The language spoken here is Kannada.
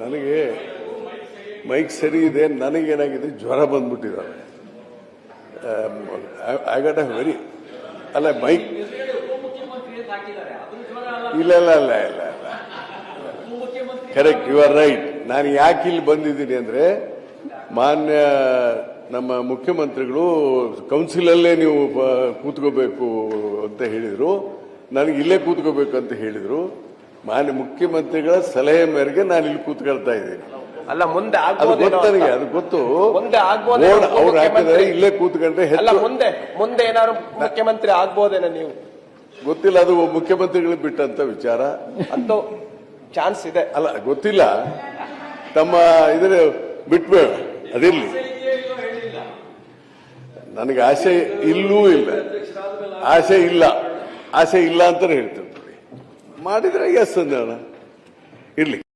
ನನಗೆ ಮೈಕ್ ಸರಿ ಇದೆ, ನನಗೇನಾಗಿದೆ ಜ್ವರ ಬಂದ್ಬಿಟ್ಟಿದ್ದಾವೆ. ಐ ಗಾಟ್ ಅ ವೆರಿ ಅಲ್ಲ ಮೈಕ್ ಇಲ್ಲ ಇಲ್ಲ ಇಲ್ಲ ಇಲ್ಲ ಕರೆಕ್ಟ್, ಯು ಆರ್ ರೈಟ್. ನಾನು ಯಾಕೆ ಇಲ್ಲಿ ಬಂದಿದ್ದೀನಿ ಅಂದ್ರೆ, ಮಾನ್ಯ ನಮ್ಮ ಮುಖ್ಯಮಂತ್ರಿಗಳು ಕೌನ್ಸಿಲಲ್ಲೇ ನೀವು ಕೂತ್ಕೋಬೇಕು ಅಂತ ಹೇಳಿದ್ರು, ನನಗೆ ಇಲ್ಲೇ ಕೂತ್ಕೋಬೇಕು ಅಂತ ಹೇಳಿದ್ರು. ಮಾನ್ಯ ಮುಖ್ಯಮಂತ್ರಿಗಳ ಸಲಹೆ ಮೇರೆಗೆ ನಾನು ಇಲ್ಲಿ ಕೂತ್ಕೊಳ್ತಾ ಇದ್ದೀನಿ. ಅಲ್ಲ ಮುಂದೆ ನನಗೆ ಅದು ಗೊತ್ತು. ಮುಂದೆ ಅವ್ರು ಹಾಕಿದ್ರೆ ಇಲ್ಲೇ ಕೂತ್ಕೊಂಡ್ರೆ ಮುಂದೆ ಏನಾದ್ರು ಮುಖ್ಯಮಂತ್ರಿ ಆಗ್ಬೋದೇನ? ನೀವು ಗೊತ್ತಿಲ್ಲ, ಅದು ಮುಖ್ಯಮಂತ್ರಿಗಳು ಬಿಟ್ಟಂತ ವಿಚಾರ ಅಂತೂ ಚಾನ್ಸ್ ಇದೆ. ಅಲ್ಲ ಗೊತ್ತಿಲ್ಲ, ತಮ್ಮ ಇದ್ರೆ ಬಿಟ್ಬೇಡ, ಅದಿರ್ಲಿ. ನನಗೆ ಆಸೆ ಇಲ್ಲೂ ಇಲ್ಲ, ಆಸೆ ಇಲ್ಲ ಅಂತಾನೆ ಹೇಳ್ತಿರ್ತೀವಿ. ಮಾಡಿದ್ರೆ ಎಸ್ ಅಂದ ಇರ್ಲಿ.